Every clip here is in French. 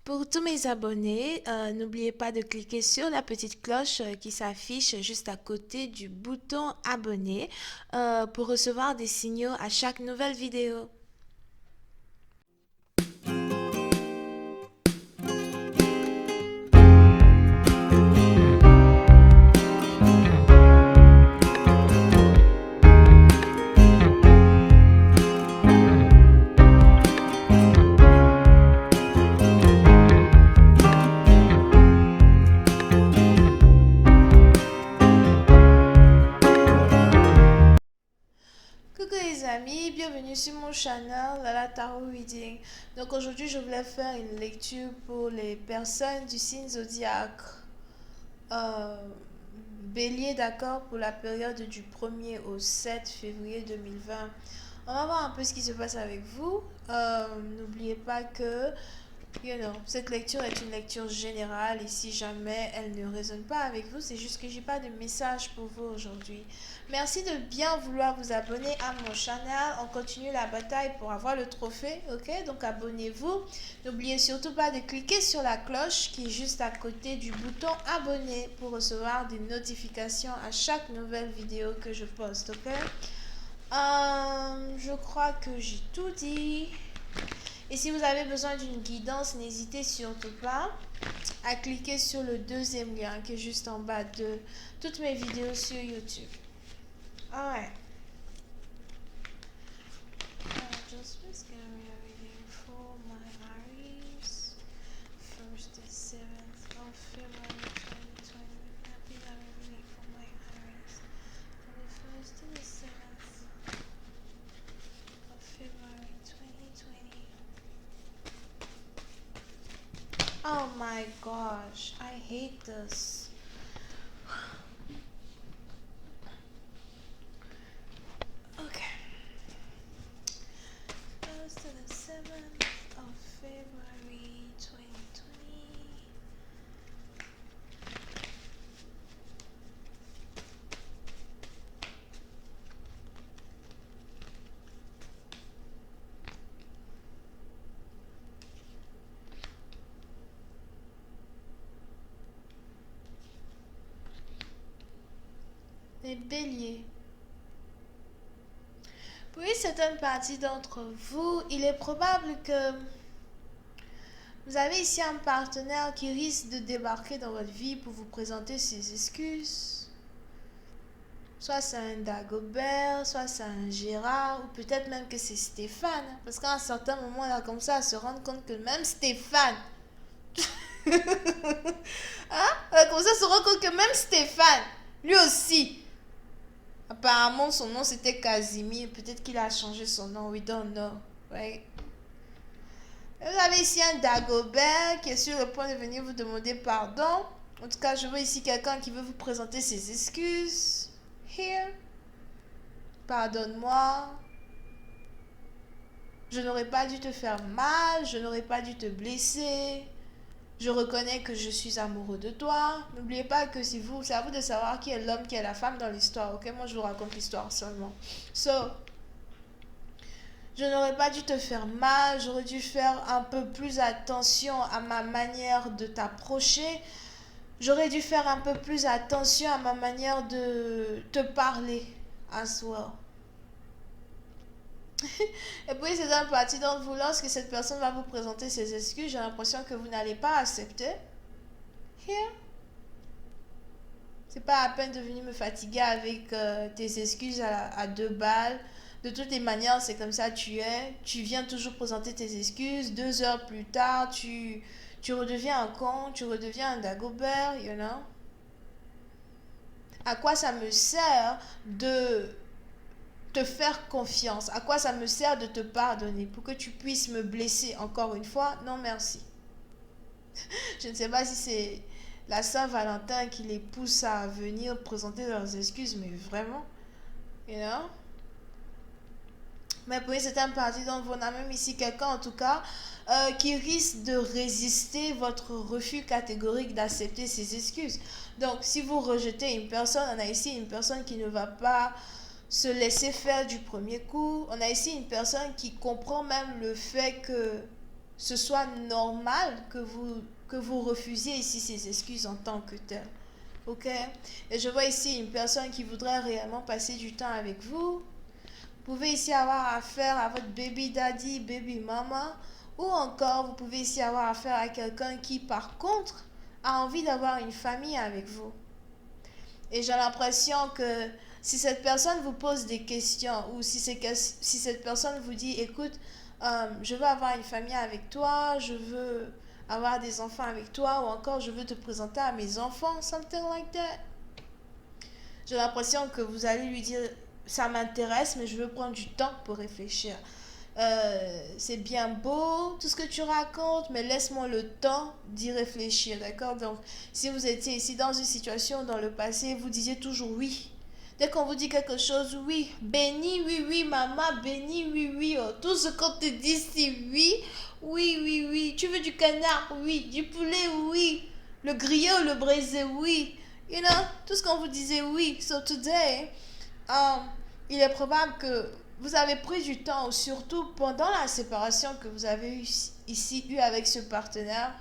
Pour tous mes abonnés, n'oubliez pas de cliquer sur la petite cloche qui s'affiche juste à côté du bouton abonner pour recevoir des signaux à chaque nouvelle vidéo. Coucou les amis, bienvenue sur mon channel Lala Tarot Reading. Donc aujourd'hui je voulais faire une lecture pour les personnes du signe zodiaque euh, Bélier, d'accord, pour la période du 1er au 7 février 2020. On va voir un peu ce qui se passe avec vous. N'oubliez pas que cette lecture est une lecture générale et si jamais elle ne résonne pas avec vous, c'est juste que j'ai pas de message pour vous aujourd'hui. Merci de bien vouloir vous abonner à mon channel. On continue la bataille pour avoir le trophée, ok? Donc abonnez-vous. N'oubliez surtout pas de cliquer sur la cloche qui est juste à côté du bouton abonner pour recevoir des notifications à chaque nouvelle vidéo que je poste, ok? Je crois que j'ai tout dit. Et si vous avez besoin d'une guidance, n'hésitez surtout pas à cliquer sur le deuxième lien qui est juste en bas de toutes mes vidéos sur YouTube. Alright. Just was gonna reading for my Aries. First the 7th of February 2020. Happy reading for my Aries. From the 1st to the 7th of February 2020. Oh my gosh, I hate this. Okay. First to the 7th of February 2020. Les béliers. Pour une certaine partie d'entre vous, il est probable que vous avez ici un partenaire qui risque de débarquer dans votre vie pour vous présenter ses excuses. Soit c'est un Dagobert, soit c'est un Gérard, ou peut-être même que c'est Stéphane. Parce qu'à un certain moment, elle a commencé à se rendre compte que même Stéphane... hein? Elle a commencé à se rendre compte que même Stéphane, lui aussi... Apparemment, son nom c'était Casimir. Peut-être qu'il a changé son nom. We don't know. Right? Vous avez ici un Dagobert qui est sur le point de venir vous demander pardon. En tout cas, je vois ici quelqu'un qui veut vous présenter ses excuses. Here. Pardonne-moi. Je n'aurais pas dû te faire mal. Je n'aurais pas dû te blesser. Je reconnais que je suis amoureux de toi. N'oubliez pas que c'est à vous de savoir qui est l'homme, qui est la femme dans l'histoire. Ok, moi je vous raconte l'histoire seulement. So, je n'aurais pas dû te faire mal. J'aurais dû faire un peu plus attention à ma manière de t'approcher. J'aurais dû faire un peu plus attention à ma manière de te parler as well. Et puis c'est dans une partie d'entre vous, lorsque cette personne va vous présenter ses excuses, j'ai l'impression que vous n'allez pas accepter. Here. C'est pas à peine de venir me fatiguer avec tes excuses à 2 balles. De toutes les manières, c'est comme ça tu es. Tu viens toujours présenter tes excuses. 2 heures plus tard, tu redeviens un con, tu redeviens un Dagobert, you know. À quoi ça me sert de te faire confiance? À quoi ça me sert de te pardonner? Pour que tu puisses me blesser encore une fois? Non, merci. Je ne sais pas si c'est la Saint-Valentin qui les pousse à venir présenter leurs excuses, mais vraiment, you know? Mais pour une certaine partie d'entre vous, on a même ici quelqu'un en tout cas qui risque de résister votre refus catégorique d'accepter ses excuses. Donc, si vous rejetez une personne, on a ici une personne qui ne va pas se laisser faire du premier coup. On a ici une personne qui comprend même le fait que ce soit normal que vous refusiez ici ces excuses en tant que tel. Ok? Et je vois ici une personne qui voudrait réellement passer du temps avec vous. Vous pouvez ici avoir affaire à votre baby daddy, baby mama, ou encore vous pouvez ici avoir affaire à quelqu'un qui, par contre, a envie d'avoir une famille avec vous. Et j'ai l'impression que si cette personne vous pose des questions ou si cette personne vous dit, écoute, je veux avoir une famille avec toi, je veux avoir des enfants avec toi, ou encore je veux te présenter à mes enfants, something like that. J'ai l'impression que vous allez lui dire, ça m'intéresse, mais je veux prendre du temps pour réfléchir. C'est bien beau tout ce que tu racontes, mais laisse-moi le temps d'y réfléchir, d'accord? Donc, si vous étiez ici dans une situation dans le passé, vous disiez toujours oui. Dès qu'on vous dit quelque chose, oui. Béni, oui, oui, maman, béni, oui, oui. Oh, tout ce qu'on te dit, c'est oui. Oui, oui, oui. Tu veux du canard? Oui. Du poulet? Oui. Le grillé ou le braisé? Oui. You know, tout ce qu'on vous disait, oui. So today, um, il est probable que vous avez pris du temps, surtout pendant la séparation que vous avez eu avec ce partenaire.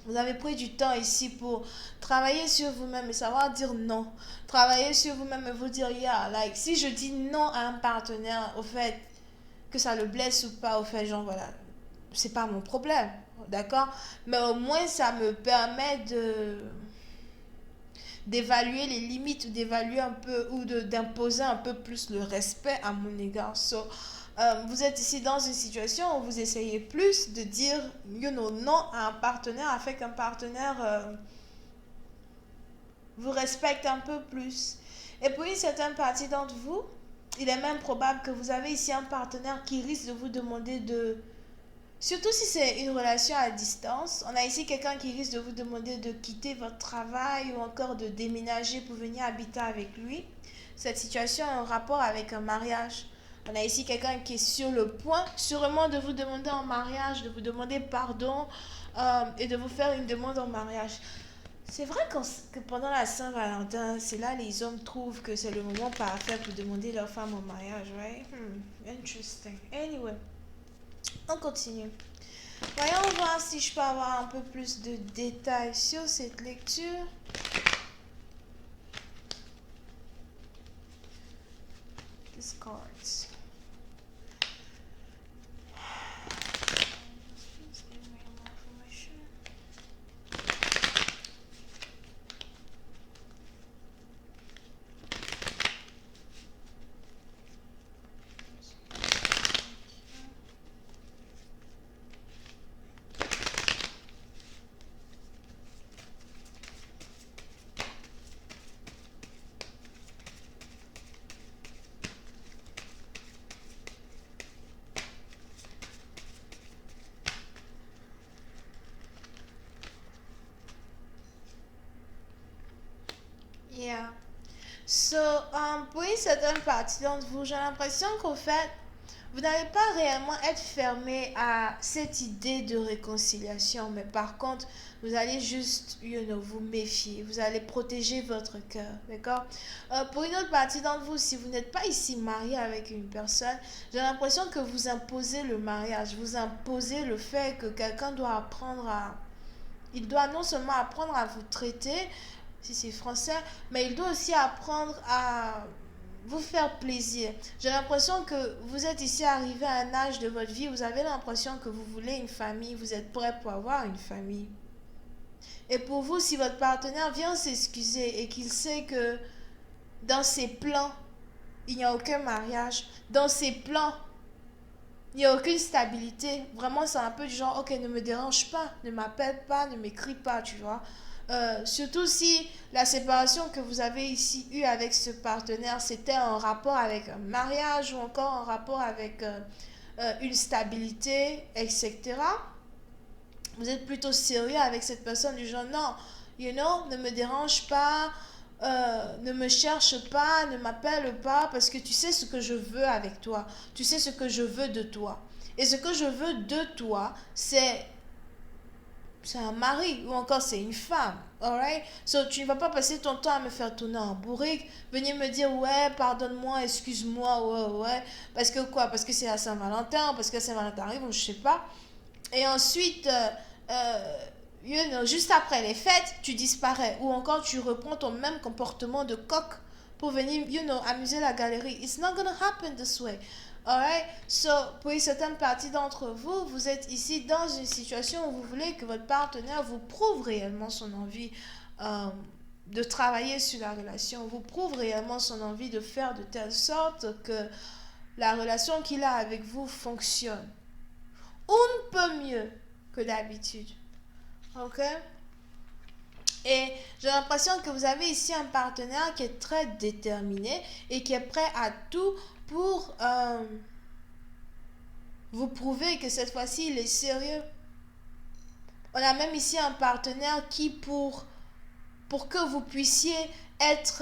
Vous avez pris du temps ici pour travailler sur vous-même et savoir dire non. Travailler sur vous-même et vous dire, yeah, like, si je dis non à un partenaire, au fait, que ça le blesse ou pas, au fait, genre, voilà, c'est pas mon problème, d'accord? Mais au moins, ça me permet d'évaluer les limites, ou d'évaluer un peu, ou d'imposer un peu plus le respect à mon égard. So, vous êtes ici dans une situation où vous essayez plus de dire non à un partenaire afin qu'un partenaire vous respecte un peu plus. Et puis, certaines parties d'entre vous, il est même probable que vous avez ici un partenaire qui risque de vous demander de... Surtout si c'est une relation à distance, on a ici quelqu'un qui risque de vous demander de quitter votre travail ou encore de déménager pour venir habiter avec lui. Cette situation a un rapport avec un mariage. On a ici quelqu'un qui est sur le point, sûrement de vous demander en mariage, de vous demander pardon et de vous faire une demande en mariage. C'est vrai que pendant la Saint-Valentin, c'est là les hommes trouvent que c'est le moment parfait pour demander leur femme en mariage, right? Interesting. Anyway, on continue. Voyons voir si je peux avoir un peu plus de détails sur cette lecture. Discards. Yeah. So, pour une certaine partie d'entre vous, j'ai l'impression qu'au fait, vous n'allez pas réellement être fermé à cette idée de réconciliation, mais par contre, vous allez juste, vous méfier, vous allez protéger votre cœur, d'accord? Pour une autre partie d'entre vous, si vous n'êtes pas ici marié avec une personne, j'ai l'impression que vous imposez le mariage, vous imposez le fait que quelqu'un doit apprendre à... Il doit non seulement apprendre à vous traiter, si c'est français, mais il doit aussi apprendre à vous faire plaisir. J'ai l'impression que vous êtes ici arrivé à un âge de votre vie, vous avez l'impression que vous voulez une famille, vous êtes prêt pour avoir une famille. Et pour vous, si votre partenaire vient s'excuser et qu'il sait que dans ses plans, il n'y a aucun mariage, dans ses plans, il n'y a aucune stabilité, vraiment c'est un peu du genre, ok, ne me dérange pas, ne m'appelle pas, ne m'écris pas, tu vois. Surtout si la séparation que vous avez ici eue avec ce partenaire, c'était un rapport avec un mariage ou encore un rapport avec une stabilité, etc. Vous êtes plutôt sérieux avec cette personne du genre, non, ne me dérange pas, ne me cherche pas, ne m'appelle pas, parce que tu sais ce que je veux avec toi, tu sais ce que je veux de toi. Et ce que je veux de toi, c'est un mari ou encore c'est une femme, alright? So, tu ne vas pas passer ton temps à me faire tourner en bourrique, venir me dire ouais, pardonne-moi, excuse-moi, ouais, ouais. Parce que quoi? Parce que c'est à Saint-Valentin, parce que Saint-Valentin arrive, ou je sais pas. Et ensuite, juste après les fêtes, tu disparais. Ou encore, tu reprends ton même comportement de coq pour venir, amuser la galerie. It's not gonna happen this way. Alright? So, pour une certaine partie d'entre vous, vous êtes ici dans une situation où vous voulez que votre partenaire vous prouve réellement son envie de travailler sur la relation, vous prouve réellement son envie de faire de telle sorte que la relation qu'il a avec vous fonctionne. Un peu mieux que d'habitude. Ok? Et j'ai l'impression que vous avez ici un partenaire qui est très déterminé et qui est prêt à tout pour vous prouver que cette fois-ci, il est sérieux. On a même ici un partenaire qui, pour que vous puissiez être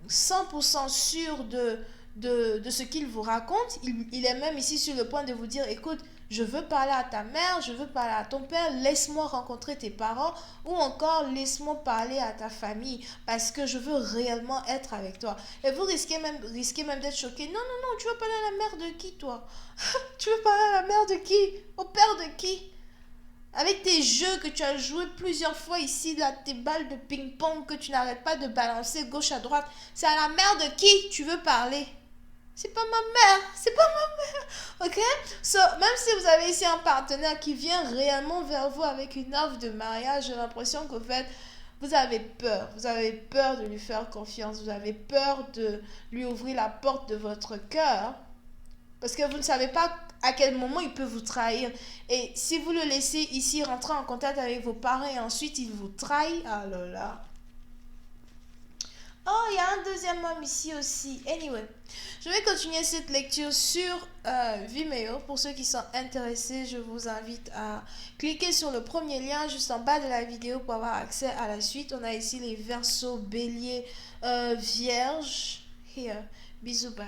100% sûr de ce qu'il vous raconte, il est même ici sur le point de vous dire, écoute, je veux parler à ta mère, je veux parler à ton père, laisse-moi rencontrer tes parents ou encore laisse-moi parler à ta famille parce que je veux réellement être avec toi. Et vous risquez même d'être choqué. Non, non, non, tu veux parler à la mère de qui toi? Tu veux parler à la mère de qui? Au père de qui? Avec tes jeux que tu as joué plusieurs fois ici, là, tes balles de ping-pong que tu n'arrêtes pas de balancer gauche à droite, c'est à la mère de qui tu veux parler? C'est pas ma mère, c'est pas ma mère, ok? So, même si vous avez ici un partenaire qui vient réellement vers vous avec une offre de mariage, j'ai l'impression qu'au fait, vous avez peur de lui faire confiance, vous avez peur de lui ouvrir la porte de votre cœur, parce que vous ne savez pas à quel moment il peut vous trahir. Et si vous le laissez ici rentrer en contact avec vos parents et ensuite il vous trahit, alors là... Oh, il y a un deuxième homme ici aussi. Anyway, je vais continuer cette lecture sur Vimeo. Pour ceux qui sont intéressés, je vous invite à cliquer sur le premier lien juste en bas de la vidéo pour avoir accès à la suite. On a ici les Verseaux, Bélier, Vierge. Here. Bisous, bye.